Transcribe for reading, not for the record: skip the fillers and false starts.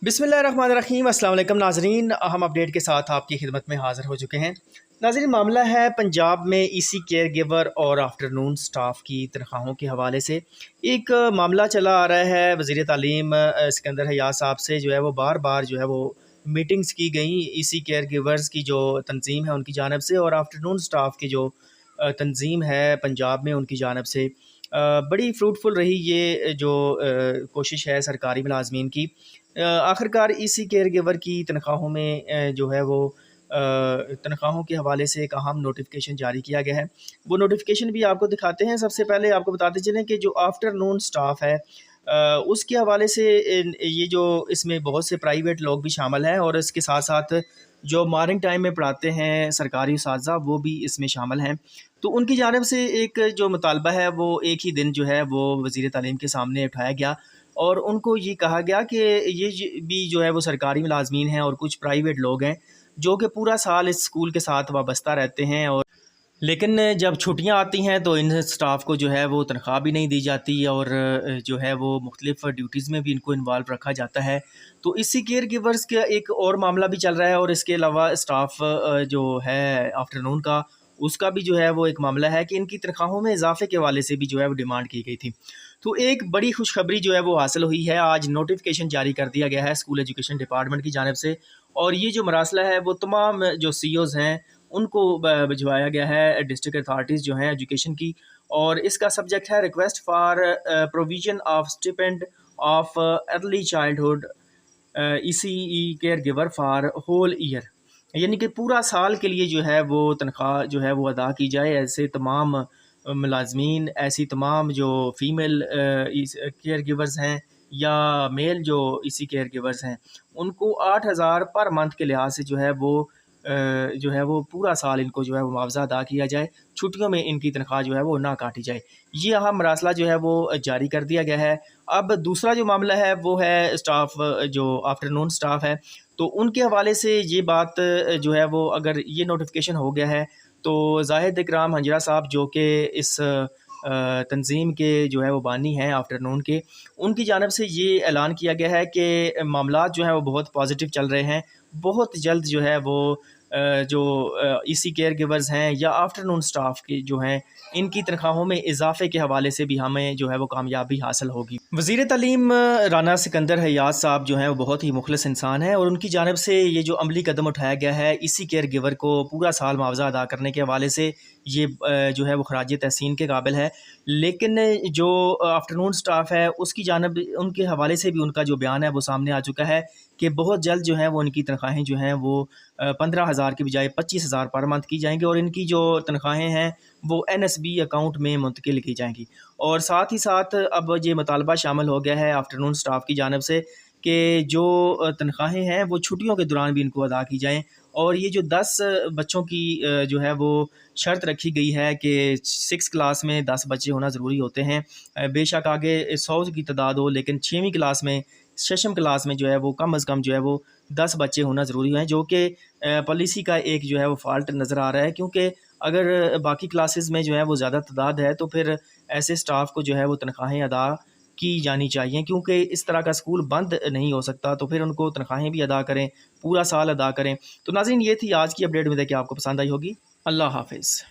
बिस्मिल्लाहिर्रहमानिर्रहीम। अस्सलाम वालेकुम नाज़रीन, हम अपडेट के साथ आपकी खिदमत में हाज़िर हो चुके हैं। नाज़रीन, मामला है पंजाब में ईसी केयर गिवर और आफ्टरनून स्टाफ की तनख्वाहों के हवाले से। एक मामला चला आ रहा है वज़ीर तालीम सिकंदर हयात साहब से, जो है वो बार बार जो है वो मीटिंग्स की गई ईसी केयर गिवर्स की जो तंजीम है उनकी जानब से, और आफ्टरनून स्टाफ की जो तंजीम है पंजाब में उनकी जानब से। बड़ी फ्रूटफुल रही ये जो कोशिश है सरकारी मुलाजमीन की। आखिरकार ईसी केयर गिवर की तनख्वाहों में जो है वो तनख्वाहों के हवाले से एक अहम नोटिफिकेशन जारी किया गया है। वो नोटिफिकेशन भी आपको दिखाते हैं। सबसे पहले आपको बताते चलें कि जो आफ्टरनून स्टाफ है उसके हवाले से ये जो इसमें बहुत से प्राइवेट लोग भी शामिल हैं, और इसके साथ साथ जो मॉर्निंग टाइम में पढ़ाते हैं सरकारी उस्ताज़ा वो भी इसमें शामिल हैं। तो उनकी जानिब से एक जो मुतालबा है वो एक ही दिन जो है वो वज़ीर तालीम के सामने उठाया गया, और उनको ये कहा गया कि ये भी जो है वो सरकारी मुलाजमीन हैं और कुछ प्राइवेट लोग हैं जो कि पूरा साल इस स्कूल के साथ वाबस्ता रहते हैं, और लेकिन जब छुट्टियां आती हैं तो इन स्टाफ को जो है वो तनख्वाह भी नहीं दी जाती, और जो है वो मुख्तलिफ ड्यूटीज़ में भी इनको इन्वॉल्व रखा जाता है। तो इसी केयर गिवर्स का एक और मामला भी चल रहा है, और इसके अलावा स्टाफ जो है आफ्टरनून का उसका भी जो है वो एक मामला है कि इनकी तनख्वाहों में इजाफे के हवाले से भी जो है वो डिमांड की गई थी। तो एक बड़ी खुशखबरी जो है वो हासिल हुई है। आज नोटिफिकेशन जारी कर दिया गया है स्कूल एजुकेशन डिपार्टमेंट की जानिब से, और ये जो मरासला है वो तमाम जो CEOs हैं उनको भिजवाया गया है, डिस्ट्रिक्ट अथॉरिटीज़ जो हैं एजुकेशन की। और इसका सब्जेक्ट है request for provision of stipend of early childhood ECE caregiver for whole year, यानी कि पूरा साल के लिए जो है वो तनख्वाह जो है वो अदा की जाए। ऐसे तमाम मुलाजमीन, ऐसी तमाम जो फ़ीमेल केयर गिवर्स हैं या मेल जो इसी केयर गिवर्स हैं, उनको 8,000 पर मंथ के लिहाज से जो है वो जो है वो पूरा साल इनको जो है वो मुआवजा अदा किया जाए, छुट्टियों में इनकी तनख्वाह जो है वो ना काटी जाए। ये अहम मरासला जो है वो जारी कर दिया गया है। अब दूसरा जो मामला है वो है स्टाफ, जो आफ्टरनून स्टाफ है, तो उनके हवाले से ये बात जो है वो, अगर ये नोटिफिकेशन हो गया है तो जाहिद इकराम हंजरा साहब जो कि इस तंजीम के जो है वो बानी हैं आफ्टरनून के, उनकी जानब से ये ऐलान किया गया है कि मामलात जो है वो बहुत पॉजिटिव चल रहे हैं। बहुत जल्द जो है वो जो EC केयर गिवर्स हैं या आफ्टरनून स्टाफ की जो हैं इनकी तनख्वाहों में इजाफे के हवाले से भी हमें जो है वो कामयाबी हासिल होगी। वज़ीर तालीम राना सिकंदर हयात साहब जो हैं वो बहुत ही मुखलिस इंसान हैं, और उनकी जानब से ये जो अमली कदम उठाया गया है EC केयर गिवर को पूरा साल मुआवजा अदा करने के हवाले से, ये जो है वो खराज तहसीन के काबिल है। लेकिन जो आफ्टरनून स्टाफ है उसकी जानब, उनके हवाले से भी उनका जो बयान है वो सामने आ चुका है कि बहुत जल्द जो है वो इनकी तनख्वाहें जो हैं वो 15,000 की बजाय 25,000 पर मंथ की जाएंगी, और इनकी जो तनख्वाहें हैं वो NSB अकाउंट में मुंतकिल की जाएंगी। और साथ ही साथ अब ये मुतालबा शामिल हो गया है आफ्टरनून स्टाफ की जानब से कि जो तनख्वाहें हैं वो छुट्टियों के दौरान भी इनको अदा की जाएं। और ये जो 10 बच्चों की जो है वो शर्त रखी गई है कि 6 क्लास में 10 बच्चे होना ज़रूरी होते हैं, बेशक आगे 100 की तादाद हो, लेकिन 6वीं क्लास में, 6वीं क्लास में जो है वो कम अज़ कम जो है वो 10 बच्चे होना ज़रूरी हैं, जो कि पॉलिसी का एक जो है वो फ़ाल्ट नज़र आ रहा है। क्योंकि अगर बाकी क्लासेस में जो है वो ज़्यादा तादाद है तो फिर ऐसे स्टाफ को जो है वो तनख्वाहें अदा की जानी चाहिए, क्योंकि इस तरह का स्कूल बंद नहीं हो सकता, तो फिर उनको तनख्वाहें भी अदा करें, पूरा साल अदा करें। तो नाज़रीन, ये थी आज की अपडेट। उम्मीद है कि आपको पसंद आई होगी। अल्लाह हाफ़िज़।